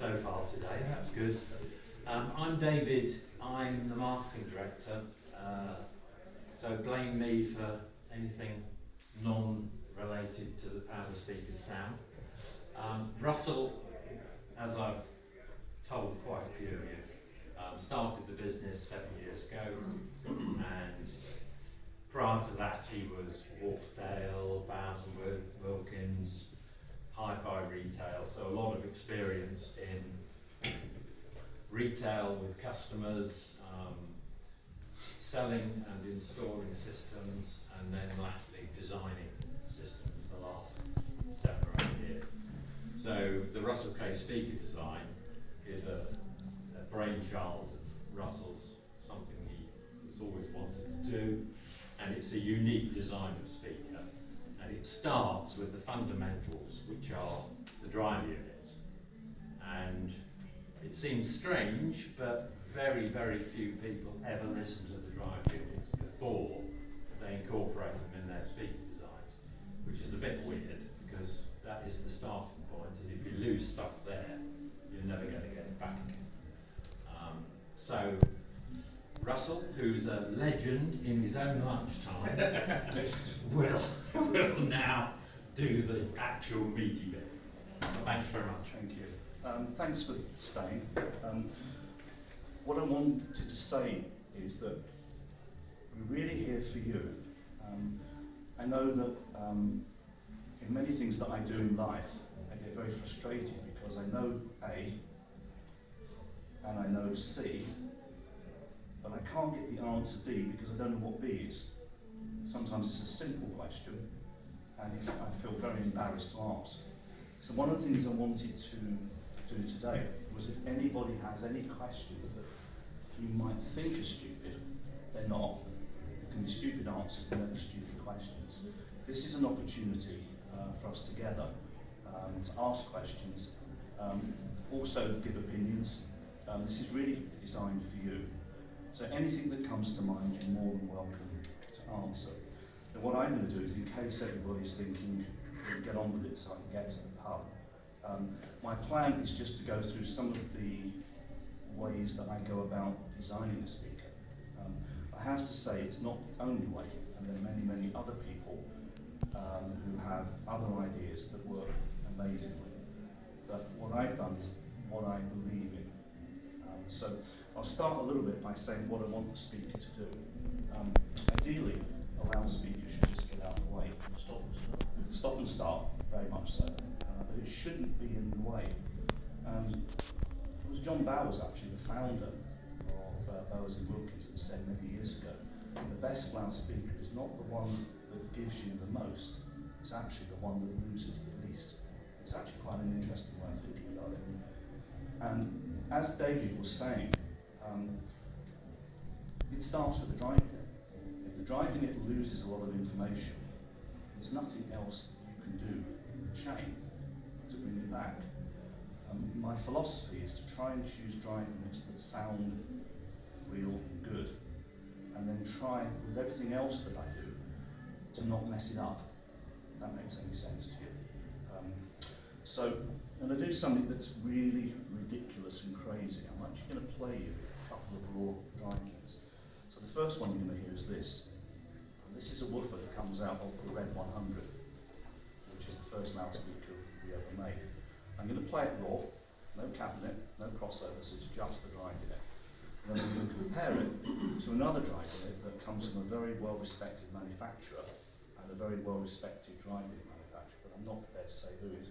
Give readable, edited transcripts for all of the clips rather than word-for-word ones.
so far today, that's good. I'm David, I'm the marketing director, so blame me for anything non-related to the Loudspeaker sound. Russell, as I've told quite a few of you, started the business 7 years ago, and prior to that he was Wharfdale, Bowes and Wilkins, hi-fi retail, so a lot of experience in retail with customers, selling and installing systems, and then latterly designing systems the last 7 or 8 years. So the Russel Speaker design is a brainchild of Russell's, something he's always wanted to do, and it's a unique design of speaker, and it starts with the fundamentals, which are the drive units. And it seems strange, but very, very few people ever listen to the drive units before they incorporate them in their speaker designs, which is a bit weird, because that is the starting point, and if you lose stuff there, you're never going to get it back again. So Russell, who's a legend in his own lunchtime, will now do the actual meaty bit. Thanks very much. Thank you. Thanks for staying. What I wanted to say is that we're really here for you. I know that in many things that I do in life, I get very frustrated because I know A and I know C, but I can't get the answer D because I don't know what B is. Sometimes it's a simple question and I feel very embarrassed to ask. So one of the things I wanted to do today was, if anybody has any questions that you might think are stupid, they're not. It can be stupid answers, but they're stupid questions. This is an opportunity for us together to ask questions, also give opinions. This is really designed for you. So anything that comes to mind, you're more than welcome to answer. And what I'm going to do is, in case everybody's thinking, get on with it so I can get to the pub, my plan is just to go through some of the ways that I go about designing a speaker. I have to say it's not the only way, and there are many, many other people who have other ideas that work amazingly. But what I've done is what I believe in. So I'll start a little bit by saying what I want the speaker to do. Ideally, a loudspeaker should just get out of the way. Stop and start, very much so. But it shouldn't be in the way. It was John Bowers, actually, the founder of Bowers and Wilkins, that said many years ago, the best loudspeaker is not the one that gives you the most, it's actually the one that loses the least. It's actually quite an interesting way of thinking about it. And as David was saying, it starts with the drive unit. If the drive unit loses a lot of information, there's nothing else you can do in the chain to bring it back. My philosophy is to try and choose drive units that sound real and good, and then try with everything else that I do to not mess it up, if that makes any sense to you. So I'm going to do something that's really ridiculous and crazy. I'm actually going to play you a couple of raw drive units. So the first one you're going to hear is this. This is a woofer that comes out of the Red 100, which is the first loudspeaker we ever made. I'm going to play it raw, no cabinet, no crossovers, it's just the drive unit. And then I'm going to compare it to another drive unit that comes from a very well-respected manufacturer and a very well-respected drive unit manufacturer, but I'm not prepared to say who it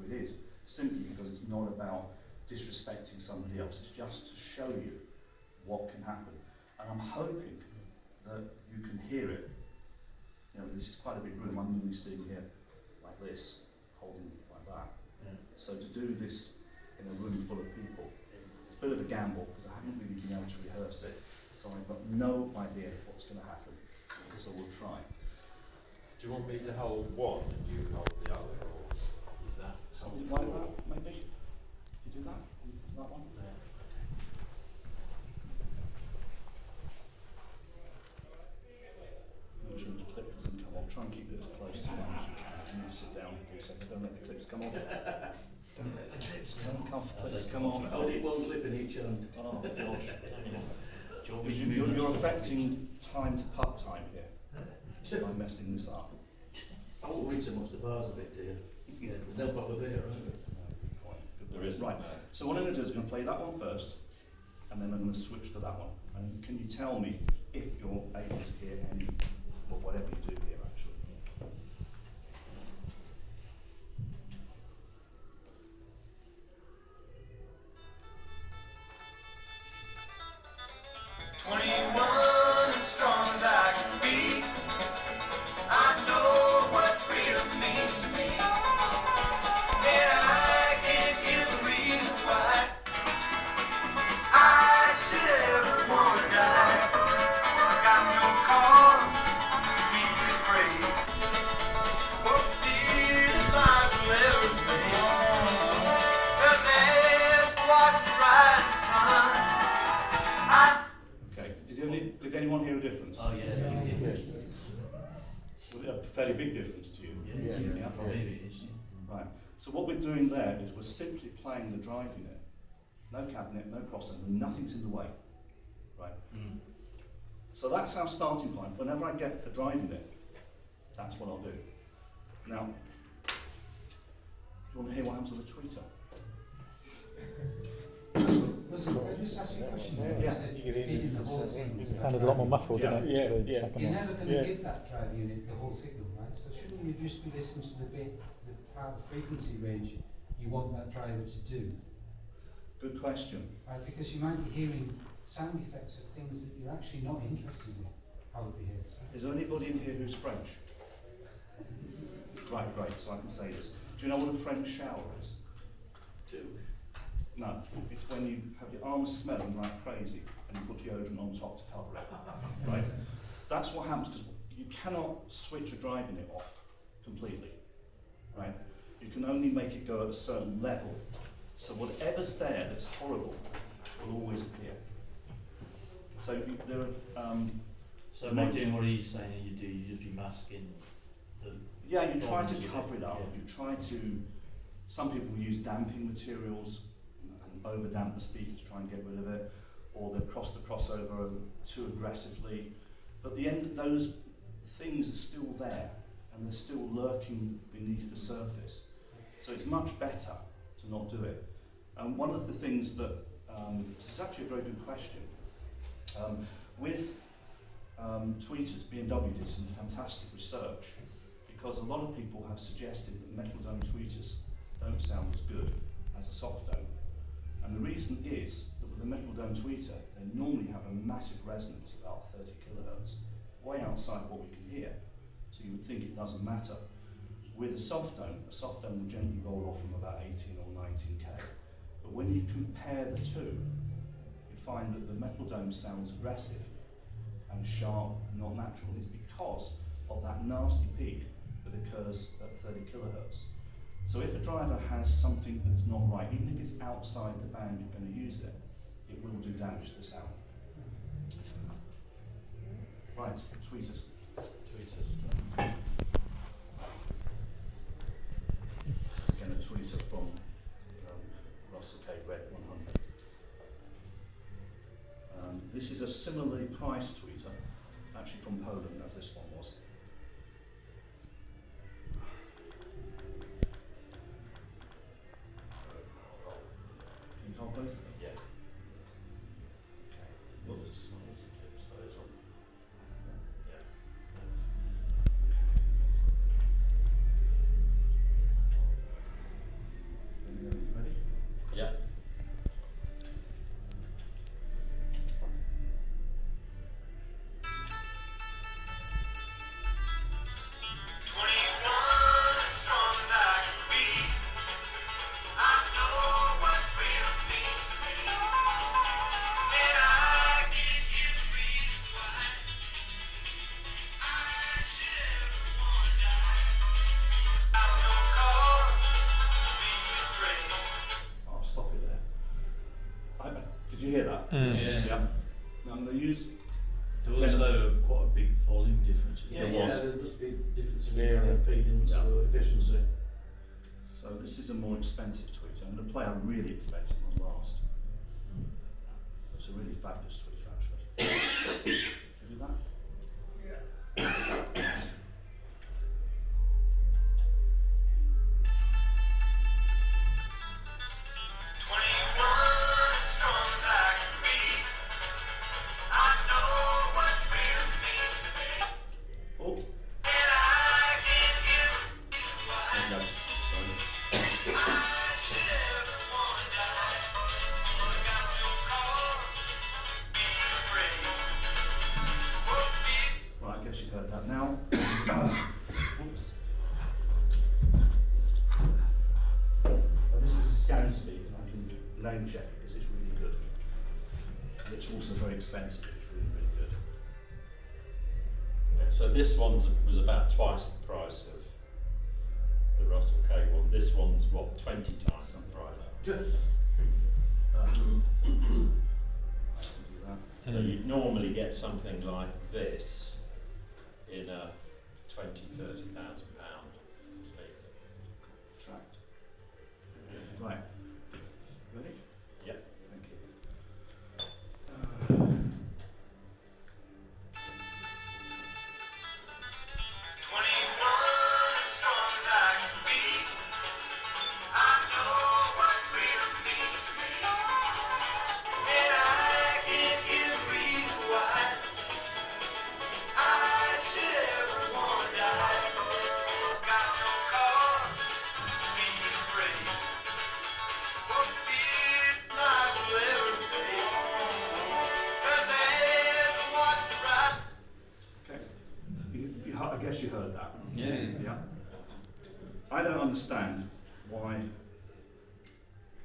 is, simply because it's not about disrespecting somebody else, it's just to show you what can happen. And I'm hoping that you can hear it. You know, this is quite a big room. I'm normally sitting here like this, holding it like that. Yeah. So to do this in a room full of people, it's a bit of a gamble, because I haven't really been able to rehearse it. So I've got no idea what's going to happen. So we'll try. Do you want me to hold one and you hold the other, or is that something like that, maybe? You do that? That one? Yeah. Make sure the clip doesn't come off. Try and keep it as close to mine as you can. You need to sit down for a second. Don't let the clips come off. Don't let the clips come handcuff clips come off. Oh, it won't clip in each end. Oh gosh. Do you want me to You're, move you're that? affecting time to putt time here by messing this up. I won't read so much the bars of it, dear. Yeah. There's no proper beer, is there? There is. Right, so what I'm going to do is I'm going to play that one first, and then I'm going to switch to that one. And can you tell me if you're able to hear any, or whatever you do here actually? Okay, did anyone hear a difference? Oh yeah, big difference. Was it a fairly big difference to you? Yeah, Yes. yeah, maybe it is. Right, so what we're doing there is we're simply playing the drive unit. No cabinet, no crossover, nothing's in the way. Right? Mm. So that's our starting point. Whenever I get a drive unit, that's what I'll do. Now, do you want to hear what happens with a tweeter? Listen, can I just ask you a question there? Yeah. You said You could hear feeding the the whole difference, signal. yeah. Sounded a lot more muffled, didn't it? Yeah, the yeah. second You're one. never going to Yeah. give that drive unit the whole signal, right? So shouldn't you just be listening to the bit, the part of the frequency range you want that driver to do? Good question. Right? Because you might be hearing sound effects of things that you're actually not interested in, how it behaves. Right? Is there anybody in here who's French? Right, great, so I can say this. Do you know what a French shower is? No, it's when you have your arms smelling like crazy and you put deodorant on top to cover it. Right? That's what happens because you cannot switch a drive unit off completely. Right? You can only make it go at a certain level. So whatever's there that's horrible will always appear. So there are. So by doing what he's saying you do, you just be masking the... Yeah, you try to problems with cover it up. yeah. You try to. Some people use damping materials and over damp the speaker to try and get rid of it, or they cross the crossover too aggressively. But at the end, those things are still there and they're still lurking beneath the surface. So it's much better to not do it. And one of the things that this is actually a very good question. With tweeters, BMW did some fantastic research because a lot of people have suggested that metal dome tweeters don't sound as good as a soft dome. And the reason is that with a metal dome tweeter, they normally have a massive resonance, about 30 kilohertz, way outside what we can hear. So you would think it doesn't matter. With a soft dome will gently roll off from about 18 or 19k. But when you compare the two, you find that the metal dome sounds aggressive and sharp and not natural. It's because of that nasty peak that occurs at 30 kilohertz. So if a driver has something that's not right, even if it's outside the band you're going to use it, it will do damage to the sound. Right, tweeters. Tweeters. This is again a tweeter from Russel Kaufmann 100. This is a similarly priced tweeter, actually from Poland, as this one was. Can you hold both of them? Yeah. Okay. What was the smallest clips those on? Yeah. Ready? Yeah. I'll stop it there. Did you hear that? Mm. Yeah. Now I'm going to use. There was quite a big volume difference. Yeah, There yeah, was. there must be a difference in Yeah. impedance Yeah. or efficiency. So this is a more expensive tweeter. I'm going to play a really expensive one last. It's a really fabulous tweeter actually. Can you do that? Oh. There you go. Right, I guess you heard that now. Oops. This is a scan speed, and I can name check it because it's really good. And it's also very expensive, but it's really, really good. So this one was about twice the price of the Russel K one. This one's what, 20 times the price? Good. I can do that. So you'd normally get something like this in a 30,000 pound speaker. Tract. Right. Ready? Yep. Thank you. Okay. I guess you heard that. Yeah. Yeah. I don't understand why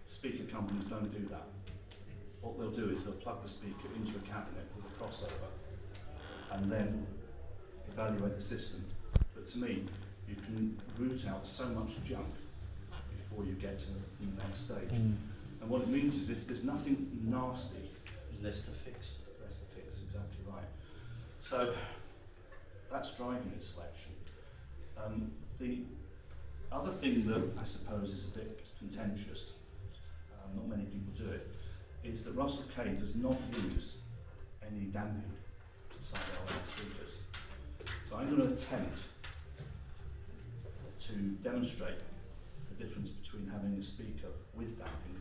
speaker companies don't do that. What they'll do is they'll plug the speaker into a cabinet with a crossover and then evaluate the system. But to me, you can root out so much junk before you get to the next stage. And what it means is if there's nothing nasty, Less to fix. that's the fix, exactly right. So that's driving its selection. The other thing that I suppose is a bit contentious, not many people do it, is that Russel K does not use any damping inside our loudspeakers. So I'm going to attempt to demonstrate the difference between having a speaker with damping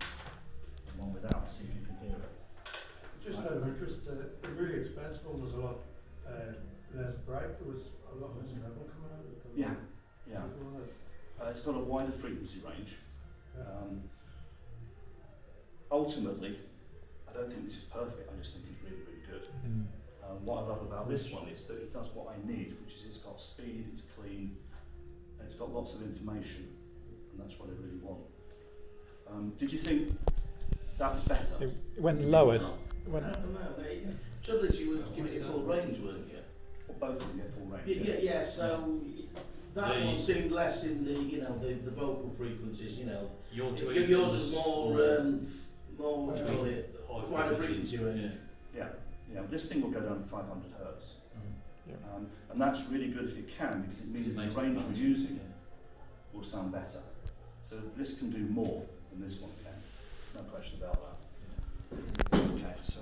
and one without, see if you can hear it. Just out of interest, the really expensive one was a lot less bright. There was a lot less treble coming out of it. Yeah, yeah. Well, that's, It's got a wider frequency range. yeah. Ultimately, I don't think this is perfect, I just think it's really, really good. What I love about this one is that it does what I need, which is it's got speed, it's clean, and it's got lots of information, and that's what I really want. Did you think that was better? It went lower. No, trouble is you were giving it full range, weren't you? Or both of them get full range? Yeah, so that The- one seemed less in the, the vocal frequencies, Your Yours is more, more, what do you call it, High wider frequency, frequency range. Yeah, this thing will go down to 500 hertz. Yeah. And that's really good if it can, because it means that the range we're using will sound better. So this can do more than this one can. There's no question about that. Okay, so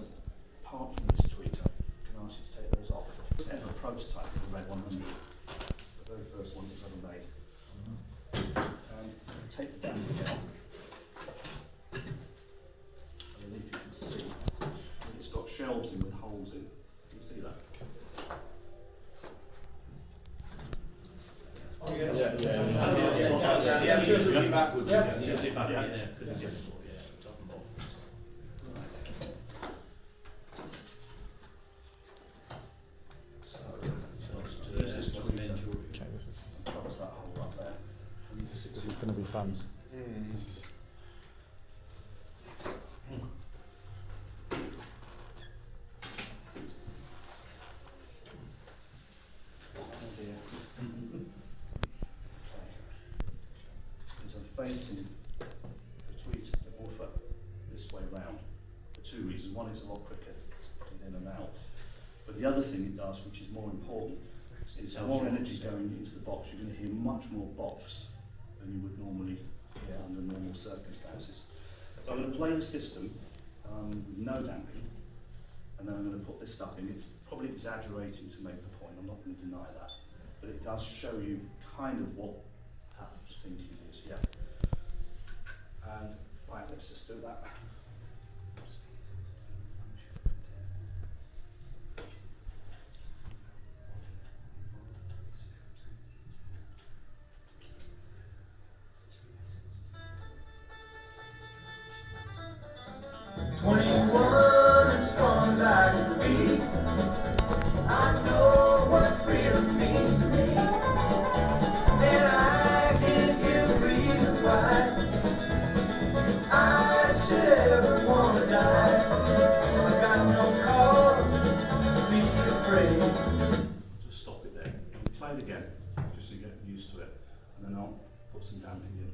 apart from this tweeter, can I ask you to take those off? There's ever a prototype of the Red 100, the very first one that was ever made. Take the damping out. I believe you can see that it's got shelves in with holes in. Can you see that? Oh, Yeah, just looking backwards. Yeah, shift it back, Yeah. yeah, couldn't get it more, yeah, top and bottom. So, So it's this is documentary. Okay, this is covers that hole up there. And this is going to be fun. This is Oh dear. As I'm facing the tweet, the woofer, this way round, for two reasons. One, it's a lot quicker to put it in and out. But the other thing it does, which is more important, is more energy going into the box. You're going to hear much more box than you would normally here under normal circumstances. So I'm going to play the system with no damping, and then I'm going to put this stuff in. It's probably exaggerating to make the point, I'm not going to deny that, but it does show you kind of what the thinking is, yeah. And right, let's just do that. Just stop it there. And play it again, just so you get used to it, and then I'll put some damping in.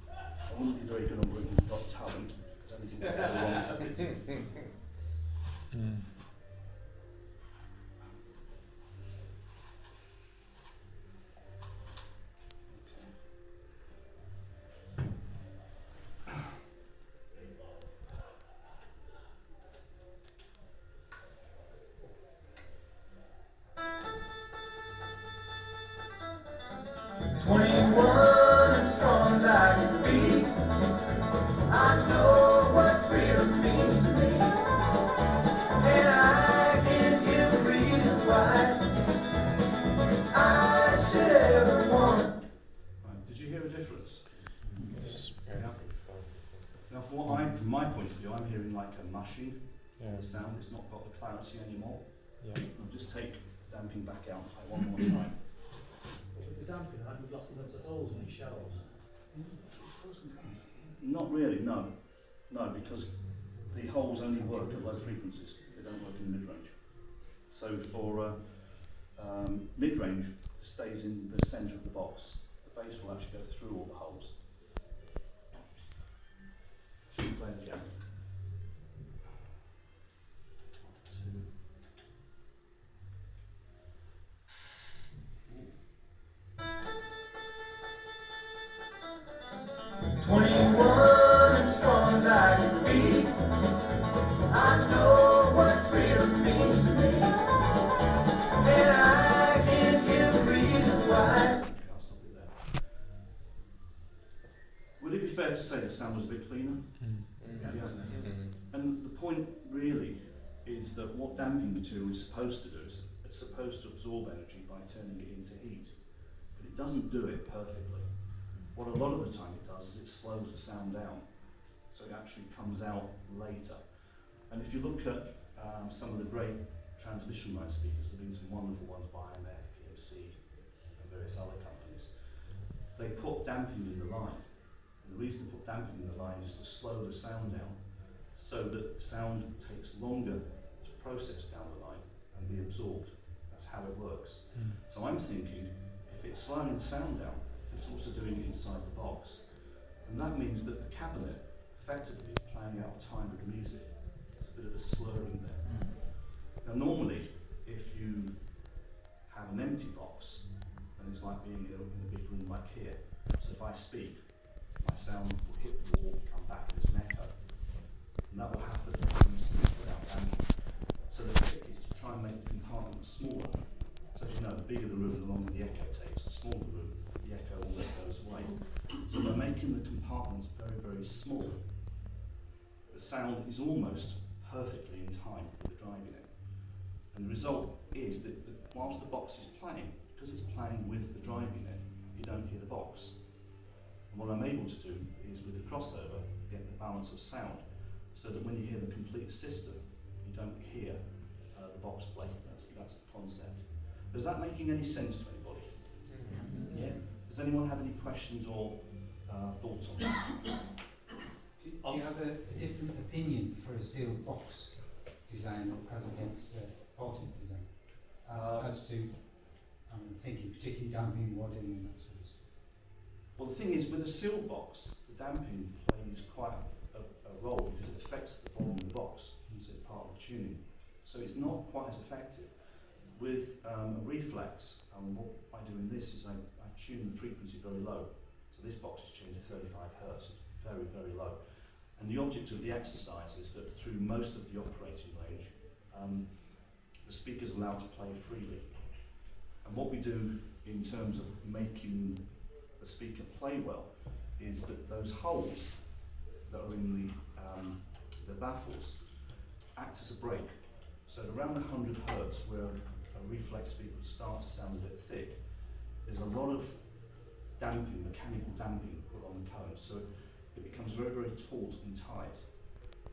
I wouldn't be very good on Britain's Got Talent. I don't think I'd go wrong. Mm. 21 as strong as I can be. I know what freedom means to me, and I can give a reason why I should ever want. Right, did you hear a difference? Yes. Yeah. Now, from my point of view, I'm hearing like a mushing sound. It's not got the clarity anymore. Yeah. I'll just take damping back out and play one more time. With the damping, I haven't got the holes in the shelves. Not really, no. No, because the holes only work at low frequencies. They don't work in mid-range. So for mid-range, it stays in the centre of the box. The bass will actually go through all the holes. Should we play it again? 21 as strong as I can be. I know what freedom means to me, and I can give a reason why. Okay, I'll stop it there. Would it be fair to say the sound was a bit cleaner? Yeah. And the point really is that what damping material is supposed to do is it's supposed to absorb energy by turning it into heat, but it doesn't do it perfectly. What a lot of the time it does is it slows the sound down, so it actually comes out later. And if you look at some of the great transmission line speakers, there have been some wonderful ones by IMF, PMC, and various other companies. They put damping in the line, and the reason they put damping in the line is to slow the sound down, so that sound takes longer to process down the line and be absorbed. That's how it works. So I'm thinking, if it's slowing the sound down, it's also doing it inside the box. And that means that the cabinet effectively is playing out time with the music. There's a bit of a slurring there. Now normally, if you have an empty box, then it's like being in a big room like here. So if I speak, my sound will hit the wall, come back as an echo. And that will happen instantly without damping. So the trick is to try and make the compartment smaller. So as you know, the bigger the room, the longer the echo takes. The smaller the room, the echo always goes away. So by making the compartments very, very small, the sound is almost perfectly in time with the drive in it. And the result is that whilst the box is playing, because it's playing with the drive in it, you don't hear the box. And what I'm able to do is with the crossover, get the balance of sound, so that when you hear the complete system, you don't hear the box play. That's the concept. Is that making any sense to anybody? Yeah. Does anyone have any questions or thoughts on that? Do you have a different opinion for a sealed box? design up as against ported design? As to, I'm thinking particularly damping wood and that sort of stuff. Well, the thing is, with a sealed box, the damping plays quite a role because it affects the volume of the box, so it's part of the tuning. So it's not quite as effective. With a reflex, what I do in this is I tune the frequency very low. So this box is tuned to 35 hertz, it's very, very low. And the object of the exercise is that through most of the operating range, the speaker's allowed to play freely. And what we do in terms of making the speaker play well is that those holes that are in the baffles act as a brake. So at around 100 hertz, where a reflex speaker would start to sound a bit thick, there's a lot of damping, mechanical damping put on the cone, so it becomes very, very taut and tight.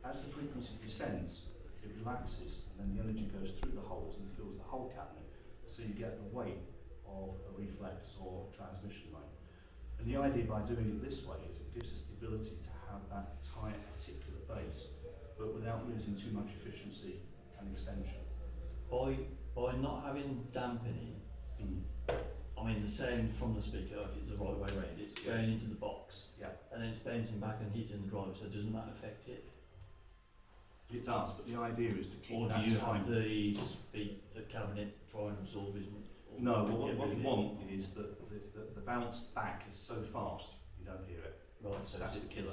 As the frequency descends, it relaxes, and then the energy goes through the holes and fills the whole cabinet, so you get the weight of a reflex or transmission line. And the idea by doing it this way is it gives us the ability to have that tight, articulate bass, but without losing too much efficiency and extension. By not having dampening, I mean the sound from the speaker, if it's the right way round, it's going into the box, Yeah, and then it's bouncing back and hitting the drive, so doesn't that affect it? it does, but the idea is to keep Or that do you time. have the cabinet try and absorb it? No, well, what you want is that the bounce back is so fast you don't hear it. Right, so That's it's the killer.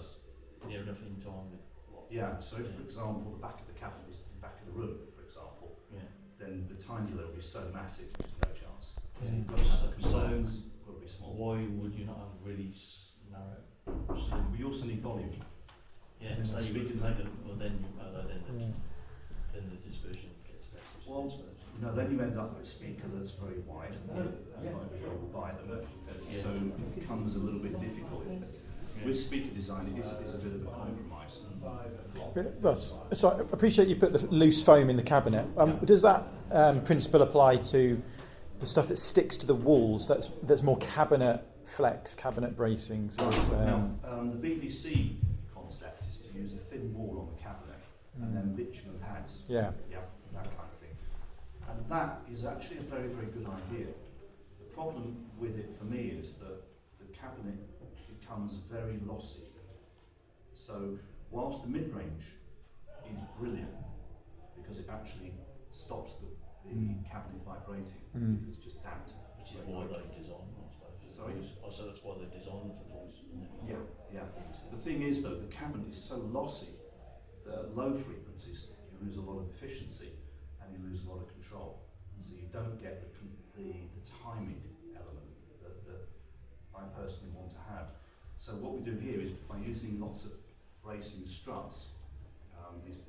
near enough in time with what? Yeah, so if, for example, the back of the cabinet was the back of the room, for example, Yeah. then the time delay will be so massive, there's no chance. Yeah. You've got to have the So- controls, got to be small. Why would you not have a really narrow? We also need volume. Yeah, Yeah. so we can make it, well then the dispersion gets affected. Well, no, then you end up with a speaker that's very wide, and not everyone will buy them, so it becomes a little bit difficult. With speaker design, it is a bit of a compromise. Russ, so I appreciate you put the loose foam in the cabinet. Does that principle apply to the stuff that sticks to the walls? That's more cabinet flex, cabinet bracing sort of. Now, the BBC concept is to use a thin wall on the cabinet and then bitumen pads. Yeah. Yeah, that kind of thing. And that is actually a very, very good idea. The problem with it for me is that the cabinet becomes very lossy. So whilst the mid-range is brilliant because it actually stops the cabinet vibrating, because it's just damped. Which is why they design, I suppose. Sorry? So that's why they design them for voice, isn't it? Yeah, yeah. The thing is though, the cabinet is so lossy that at low frequencies you lose a lot of efficiency and you lose a lot of control. And so you don't get the timing element that I personally want to have. So what we do here is by using lots of bracing struts, these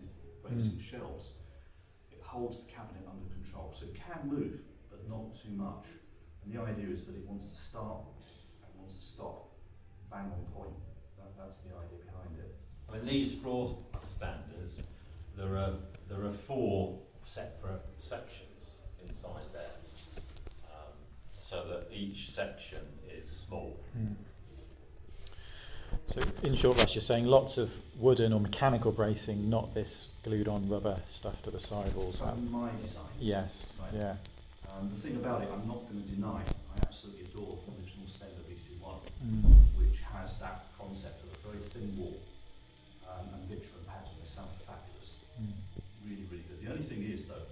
bracing shelves, it holds the cabinet under control. So it can move, but not too much. And the idea is that it wants to start and wants to stop, bang on point. That's the idea behind it. I mean, these floor standards, there are 4 separate sections inside there, so that each section is small. So in short, Russ, you're saying lots of wooden or mechanical bracing, not this glued-on rubber stuff to the sidewalls. So my design. Yes. Right. Yeah. The thing about it, I'm not going to deny, I absolutely adore the original Stender VC1, which has that concept of a very thin wall and bitumen pads, and they sound fabulous. Really, really good. The only thing is though,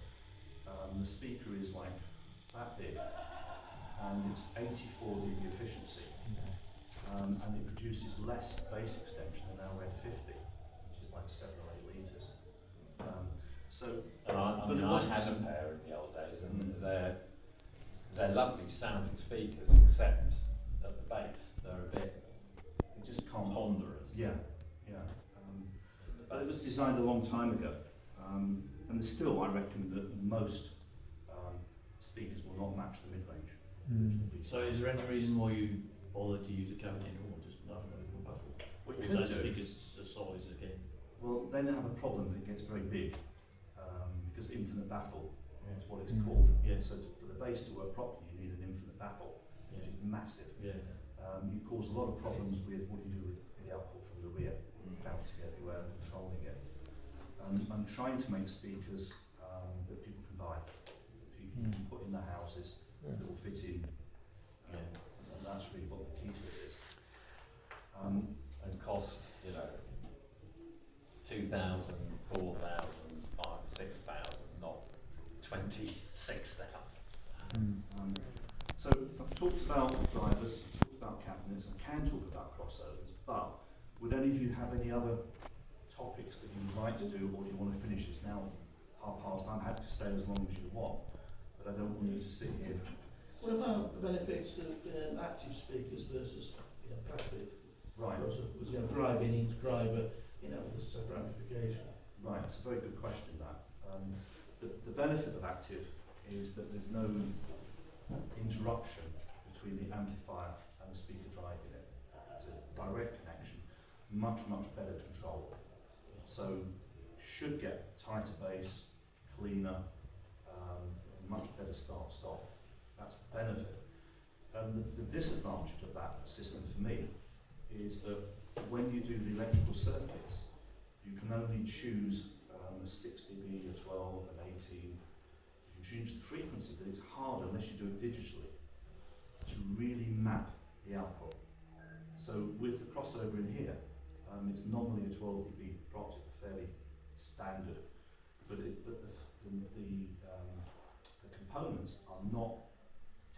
the speaker is like that big, and it's 84 dB efficiency, and it produces less bass extension than our Red 50, which is like 7 or 8 litres. And I had a pair in the old days, and they're lovely sounding speakers, except at the bass they're a bit it just can't. ponderous. Yeah, yeah. But it was designed a long time ago, and there's still, I reckon, that most speakers will not match the mid-range. So is there any reason why you bother to use a cabinet or just nothing a baffle? What Or you is could that do, speaker's size again? well, then they have a problem that it gets very big, because infinite baffle is what it's Mm. called. Yeah. So for the bass to work properly, you need an infinite baffle, which is massive. Yeah. You cause a lot of problems with what you do with the output from the rear, bouncing everywhere and controlling it. I'm trying to make speakers that people can buy, that people can put in their houses, that will fit in. And that's really what the key to it is. And cost, 2,000, 4,000, 6,000, not 26,000. So I've talked about drivers, I've talked about cabinets, I can talk about crossovers, but would any of you have any other topics that you would like to do, or do you want to finish this now? 1:30. I'm happy to stay as long as you want, but I don't want you to sit here. What about the benefits of active speakers versus passive? Right. Driving each driver, with a separate amplification. Right, it's a very good question, that. The benefit of active is that there's no interruption between the amplifier and the speaker driving it. So it's a direct connection, much, much better control. So should get tighter bass, cleaner, much better start-stop. That's the benefit. The disadvantage of that system for me is that when you do the electrical circuits, you can only choose a 6 dB, a 12, an 18. You can choose the frequency, but it's hard unless you do it digitally to really map the output. So with the crossover in here, it's normally a 12 dB project, fairly standard, but the components are not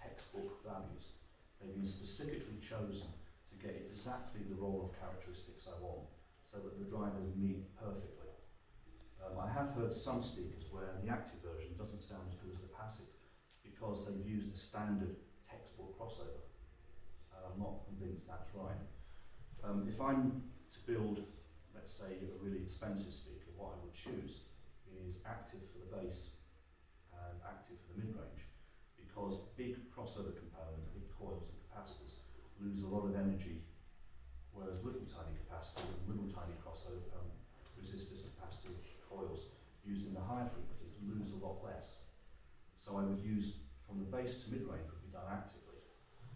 textbook values. They've been specifically chosen to get exactly the raw characteristics I want, so that the drivers meet perfectly. I have heard some speakers where the active version doesn't sound as good as the passive because they've used a standard textbook crossover. I'm not convinced that's right. If I'm to build, let's say, a really expensive speaker, what I would choose is active for the bass and active for the mid-range, because big crossover component, big coils and capacitors lose a lot of energy, whereas little tiny capacitors and little tiny crossover resistors, capacitors, coils used in the higher frequencies lose a lot less. So I would use, from the bass to mid-range would be done actively,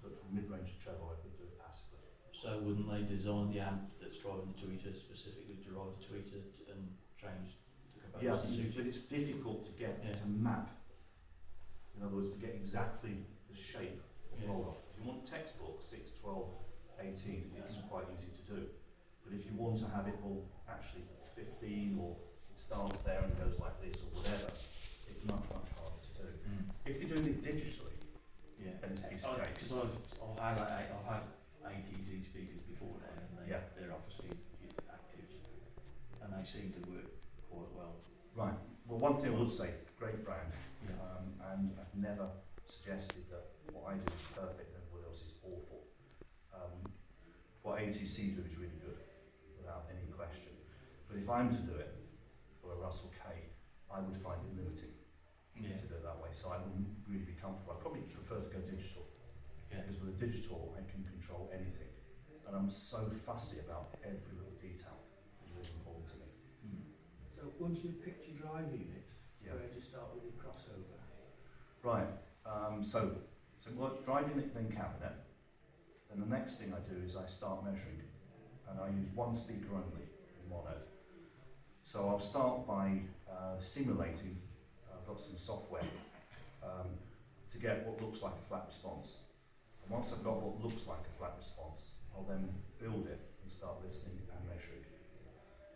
but from mid-range to treble I would do it passively. So wouldn't they design the amp that's driving the tweeter specifically to drive the tweeter and change the components Yeah, to suit but it? it's difficult to get to map. In other words, to get exactly the shape of roll-off. If you want textbook 6, 12, 18, it's quite easy to do. But if you want to have it all actually 15, or it starts there and goes like this or whatever, it's much, much harder to do. If you're doing it digitally, then it's a piece of cake. Because I've had ATZ speakers before then, and they're obviously actives, and they seem to work quite well. Right. Well, one thing I would say, great brand, and I've never suggested that what I do is perfect and everyone else is awful. What ATC do is really good, without any question. But if I'm to do it for a Russel K, I would find it limiting to do it that way. So I wouldn't really be comfortable. I'd probably prefer to go digital, because with a digital I can control anything, and I'm so fussy about every little detail. It's really important to me. So once you've picked your drive unit, Yeah. where do you start with your crossover? Right. So what, driving it, then cabinet. And the next thing I do is I start measuring, and I use one speaker only in mono. So I'll start by simulating. I've got some software to get what looks like a flat response. And once I've got what looks like a flat response, I'll then build it and start listening and measuring.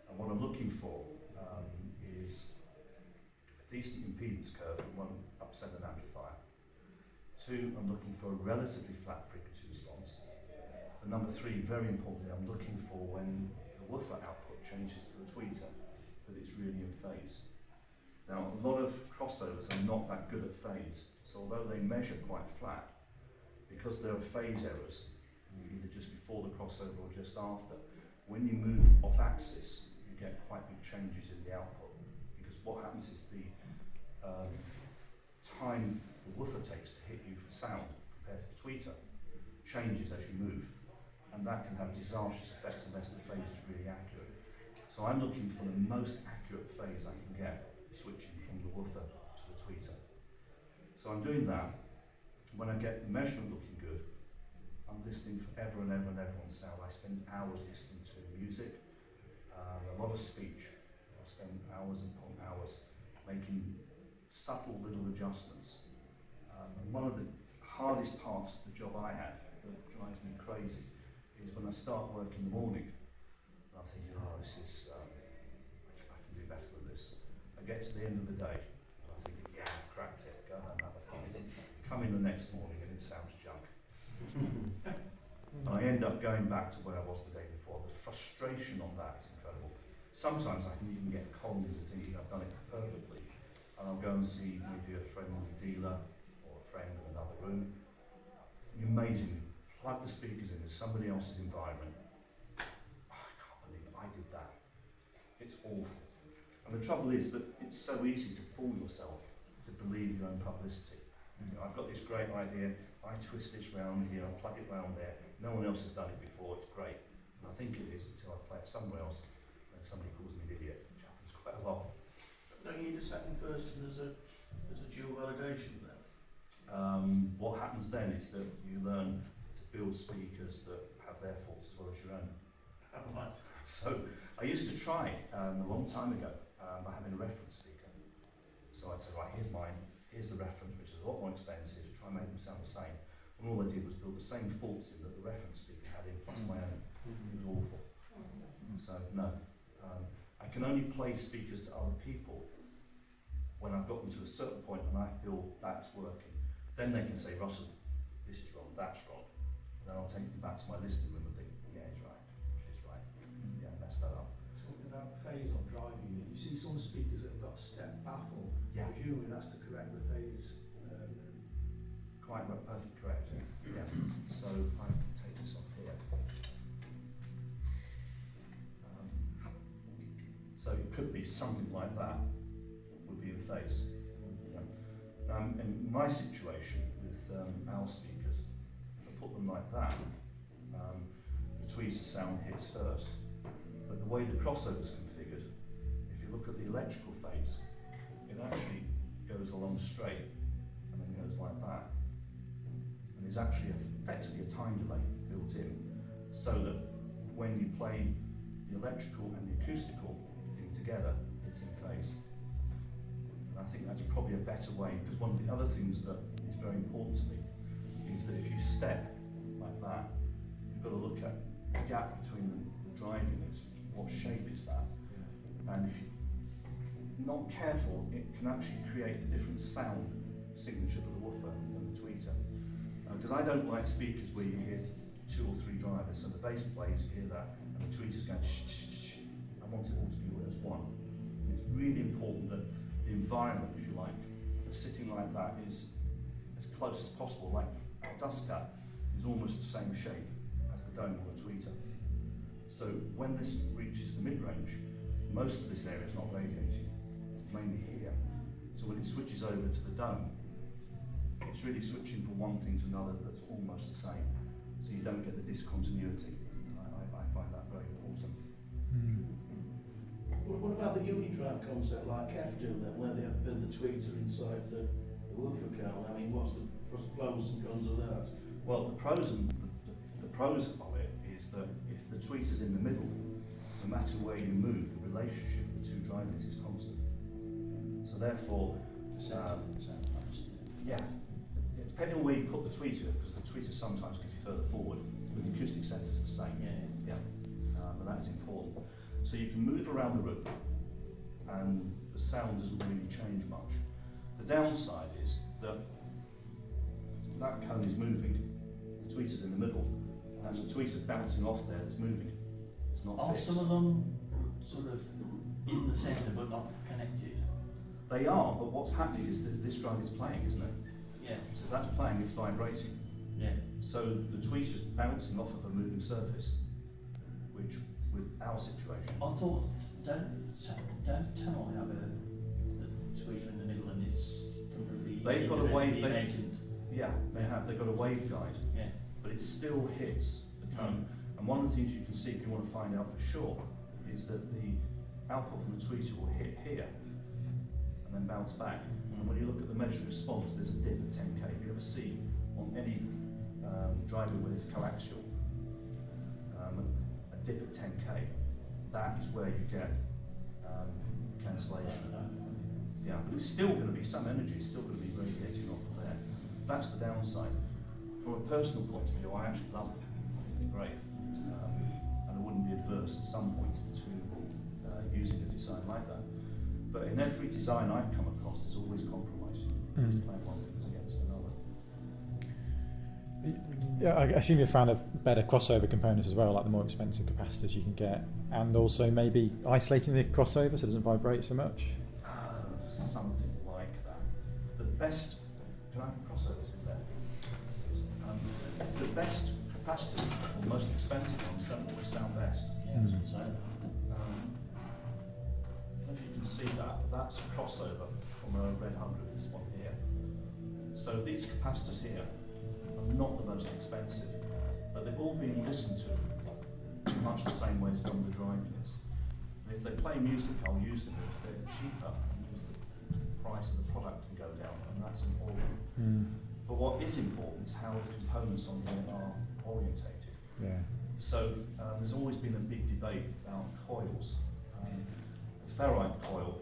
And what I'm looking for is a decent impedance curve and won't upset an amplifier. 2, I'm looking for a relatively flat frequency response. And number 3, very importantly, I'm looking for when the woofer output changes to the tweeter, that it's really in phase. Now, a lot of crossovers are not that good at phase, so although they measure quite flat, because there are phase errors, either just before the crossover or just after, when you move off axis, you get quite big changes in the output. Because what happens is the time the woofer takes to hit you for sound compared to the tweeter changes as you move, and that can have disastrous effects unless the phase is really accurate. So I'm looking for the most accurate phase I can get, switching from the woofer to the tweeter. So I'm doing that. When I get the measurement looking good, I'm listening forever and ever and ever on sound. I spend hours listening to music, a lot of speech. spend hours upon hours making subtle little adjustments. And one of the hardest parts of the job I have that drives me crazy is when I start work in the morning. And I'm thinking, oh, this is, I can do better than this. I get to the end of the day, and I think, yeah, I've cracked it, go home, have a fun. Come in the next morning and it sounds junk. And I end up going back to where I was the day before. The frustration on that is incredible. Sometimes I can even get conned into thinking I've done it perfectly, and I'll go and see maybe a friendly dealer or a friend in another room. Amazing. Plug the speakers in somebody else's environment. Oh, I can't believe I did that. It's awful. And the trouble is that it's so easy to fool yourself to believe your own publicity. You know, I've got this great idea, I twist this round here, I plug it round there, no one else has done it before, it's great. And I think it is until I play it somewhere else and somebody calls me an idiot, which happens quite a lot. Don't you need a second person as a dual validation then? What happens then is that you learn to build speakers that have their faults as well as your own. Oh, right. So I used to try a long time ago by having a reference speaker. So I'd say, right, here's mine, here's the reference, which is a lot more expensive, to try and make them sound the same. And all I did was build the same faults in that the reference speaker had in, plus my own. It was awful. So no, I can only play speakers to other people when I've got them to a certain point and I feel that's working. Then they can say, Russell, this is wrong, that's wrong. And then I'll take them back to my listening room and think, yeah, it's right, she's right. Yeah, messed that up. Talking about phase on driving, you see some speakers that have got a step baffle. Yeah. Presumably that's to correct the phase. Quite perfectly correct. Yeah. So I can take this off here. So it could be something like that would be the phase. Yeah. In my situation with our speakers, I put them like that. The tweezer sound hits first, but the way the crossover is configured, if you look at the electrical phase, it actually goes along straight and then goes like that. And there's actually effectively a time delay built in, so that when you play the electrical and the acoustical thing together, it's in phase. And I think that's probably a better way, because one of the other things that is very important to me is that if you step like that, you've got to look at the gap between the driving is, what shape is that? And if you're not careful, it can actually create a different sound signature for the woofer and the tweeter. Because I don't like speakers where you hear 2 or 3 drivers, so the bass plays, you hear that, and the tweeter's going shh, shh, shh. I want it all to be as one. And it's really important that the environment, if you like, the sitting like that is as close as possible. Like our dust cap is almost the same shape as the dome on the tweeter. So when this reaches the mid-range, most of this area is not radiating, mainly here. So when it switches over to the dome, it's really switching from one thing to another that's almost the same, so you don't get the discontinuity. I find that very important. What about the unit drive concept like Kef do then, where they have built the tweeter inside the woofer cone? I mean, what's the pros and cons of that? Well, the pros of it is that if the tweeter's in the middle, no matter where you move, the relationship of the 2 drivers is constant. So therefore, yeah. Depending on where you put the tweeter, because the tweeter sometimes gets you further forward, but the acoustic centre is the same. Yeah. And that is important. So you can move around the room, and the sound doesn't really change much. The downside is that that cone is moving, the tweeter's in the middle, and the tweeter's bouncing off there, it's moving. It's not Are fixed. some of them sort of in the centre but not connected? They are, but what's happening is that this drum is playing, isn't it? Yeah. So if that's playing, it's vibrating. Yeah. So the tweeter's bouncing off of a moving surface, which with our situation. I thought, don't Tamil have the tweeter in the middle and it's completely They've got a wave. independent? Yeah, they have. They've got a waveguide, Yeah. but it still hits the cone. And one of the things you can see if you want to find out for sure is that the output from the tweeter will hit here and then bounce back. And when you look at the measured response, there's a dip at 10k. If you ever see on any driver with its coaxial a dip at 10k, that is where you get cancellation. Yeah, but it's still going to be some energy, it's still going to be radiating off of there. That's the downside. From a personal point of view, I actually love it. I think it's great. And I wouldn't be adverse at some point to using a design like that. But in every design I've come across, there's always compromise. Just playing one thing against another. Yeah, I assume you're a fan of better crossover components as well, like the more expensive capacitors you can get, and also maybe isolating the crossover so it doesn't vibrate so much. Something like that. The best, can I have crossovers in there? The best capacitors, or most expensive ones, don't always sound best. Yeah, I was going to say that. If you can see that, that's a crossover from a Red 100, this one here. So these capacitors here are not the most expensive, but they've all been listened to much the same way as number driving is. And if they play music, I'll use them. If they're cheaper, because the price of the product can go down, and that's important. But what is important is how the components on here are orientated. Yeah. So there's always been a big debate about coils. The ferrite coil,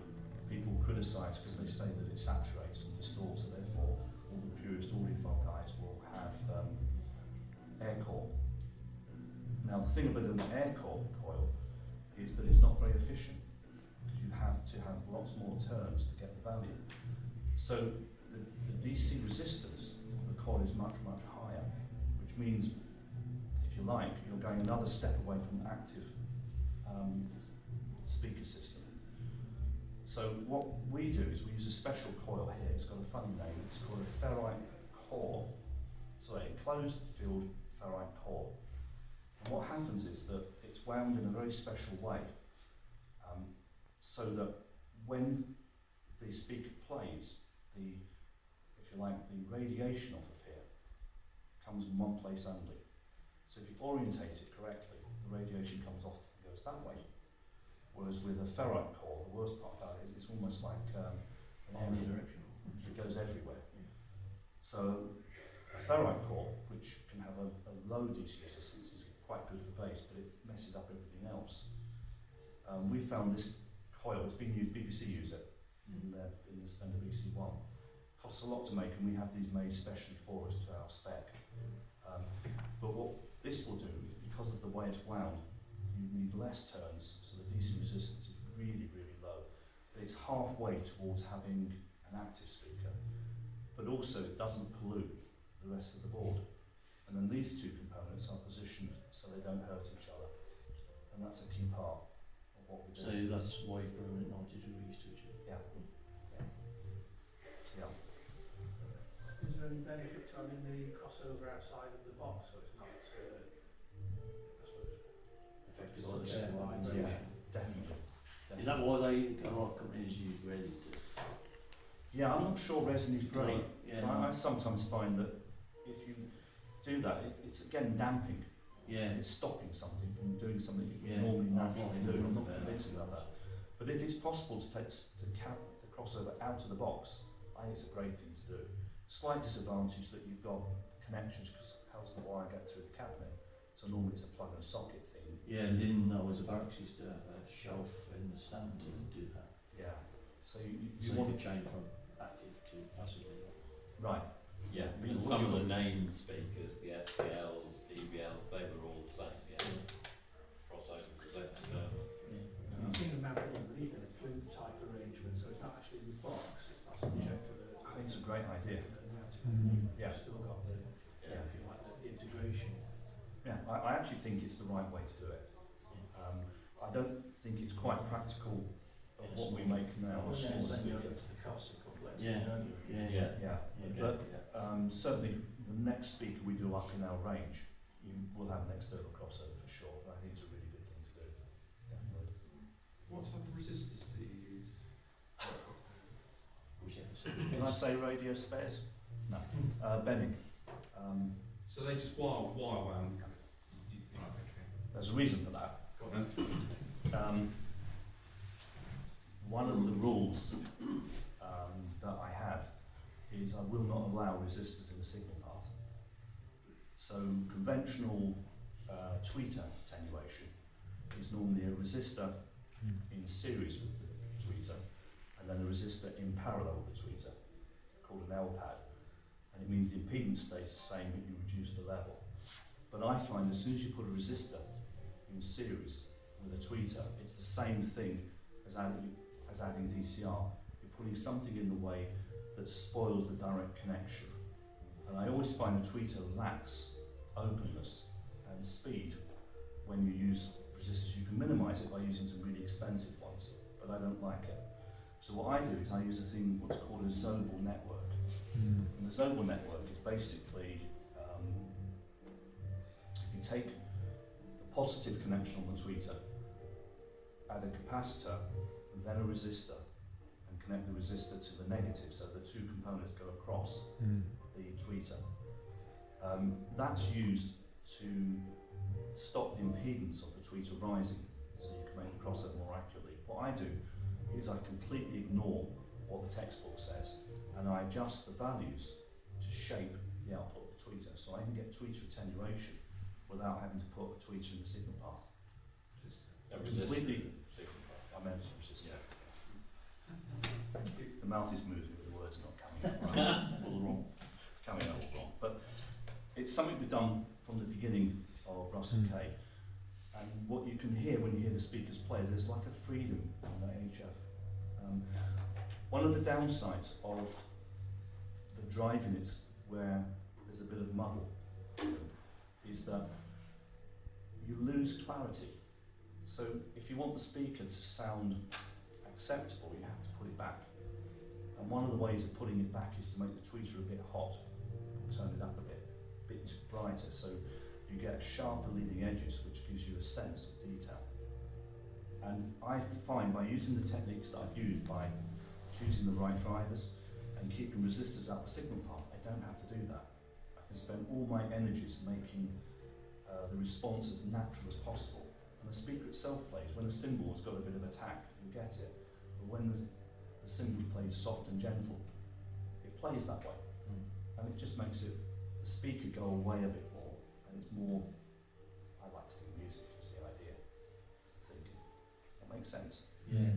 people criticise because they say that it saturates and distorts, and therefore all the purist audiophile guys will have air core. Now the thing about an air core coil is that it's not very efficient, because you have to have lots more turns to get the value. So the DC resistance of the coil is much, much higher, which means, if you like, you're going another step away from active speaker system. So what we do is we use a special coil here. It's got a funny name. It's called a ferrite core. So a closed field ferrite core. And what happens is that it's wound in a very special way, so that when the speaker plays, if you like, the radiation off of here comes in one place only. So if you orientate it correctly, the radiation comes off and goes that way. Whereas with a ferrite core, the worst part about it is it's almost like an omnidirectional. It goes everywhere. So a ferrite core, which can have a low DC resistance, is quite good for bass, but it messes up everything else. We found this coil, it's been used, BBC use it in the Spender BC1. Costs a lot to make, and we have these made specially for us to our spec. But what this will do is, because of the way it's wound, you need less turns, so the DC resistance is really, really low. But it's halfway towards having an active speaker, but also it doesn't pollute the rest of the board. And then these two components are positioned so they don't hurt each other, and that's a key part of what we do. So that's why you've got them at 90 degrees to each other. Yeah. Yeah. Is there any benefit to having the crossover outside of the box, so it's not, I suppose, affected by the same vibration? Yeah, definitely. Is that why a lot of companies use resin? Yeah, I'm not sure resin is great. Yeah. I sometimes find that if you do that, it's again damping. Yeah. It's stopping something from doing something you Yeah. would normally naturally do. I'm not Yeah. convinced about that. But if it's possible to take the crossover out of the box, I think it's a great thing to do. Slight disadvantage that you've got connections, because how does the wire get through the cabinet? So normally it's a plug and socket thing. Yeah, Lynn, I was a barracks used to have a shelf in the stand to do that. Yeah. So you So you want could change from active to passive. right. Yeah, But and what some you- of the named speakers, the SPLs, DBLs, they were all the same, yeah. Crossover presents, I've seen them mounted underneath in a flute type arrangement, so it's not actually in the box, it's not subject to the. I think it's a great idea. Yeah. You've still got the, Yeah. if you like, the integration. Yeah, I actually think it's the right way to do it. I don't think it's quite practical of what we make now. Well, a then small you speaker. get to the cost and complexity, Yeah. don't you? Yeah. Yeah, Okay. but certainly the next speaker we do up in our range, you will have an external crossover for sure. But I think it's a really good thing to do. Definitely. What type of resistors do you use? Whichever. Can I say radio spares? No. Benning. So they just wire wound. Right, okay. There's a reason for that. Got them. One of the rules that I have is I will not allow resistors in the signal path. So conventional tweeter attenuation is normally a resistor in series with the tweeter, and then a resistor in parallel with the tweeter, called an L-pad. And it means the impedance stays the same, but you reduce the level. But I find as soon as you put a resistor in series with a tweeter, it's the same thing as adding DCR. You're putting something in the way that spoils the direct connection. And I always find a tweeter lacks openness and speed when you use resistors. You can minimise it by using some really expensive ones, but I don't like it. So what I do is I use a thing what's called a zonal network. And the zonal network is basically, if you take the positive connection on the tweeter, add a capacitor, and then a resistor, and connect the resistor to the negative, so the two components go across the tweeter. That's used to stop the impedance of the tweeter rising, so you can make the crossover more accurately. What I do is I completely ignore what the textbook says, and I adjust the values to shape the output of the tweeter, so I can get tweeter attenuation without having to put a tweeter in the signal path. Completely. I meant resistor. The mouth is moving, but the words are not coming out right. All wrong. Coming out all wrong. But it's something we've done from the beginning of Russel K. And what you can hear when you hear the speakers play, there's like a freedom in the HF. One of the downsides of the drive units where there's a bit of muddle is that you lose clarity. So if you want the speaker to sound acceptable, you have to put it back. And one of the ways of putting it back is to make the tweeter a bit hot, turn it up a bit brighter, so you get sharper leading edges, which gives you a sense of detail. And I find by using the techniques that I've used, by choosing the right drivers and keeping resistors out the signal path, I don't have to do that. I can spend all my energies making the response as natural as possible. And the speaker itself plays. When a cymbal has got a bit of attack, you get it. But when the cymbal plays soft and gentle, it plays that way. And it just makes the speaker go away a bit more. And it's more, I like to think music is the idea. It's the thinking. That makes sense? Yeah.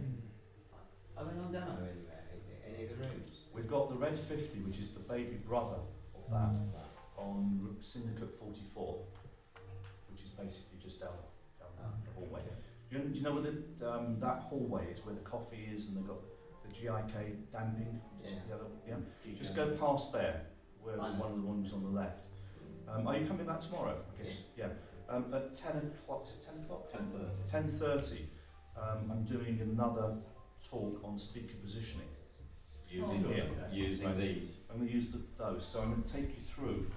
Are they on demo anywhere, any of the rooms? We've got the Red 50, which is the baby brother of that, on Syndicate 44, which is basically just down the hallway. Do you know where that hallway is, where the coffee is, and they've got the GIK damping? Yeah. Just go past there, where one of the ones on the left. Are you coming back tomorrow? I guess. Yeah. At 10 o'clock. Is it 10 o'clock? 10:30. 10:30. I'm doing another talk on speaker positioning. Using these. I'm going to use those. So I'm going to take you through.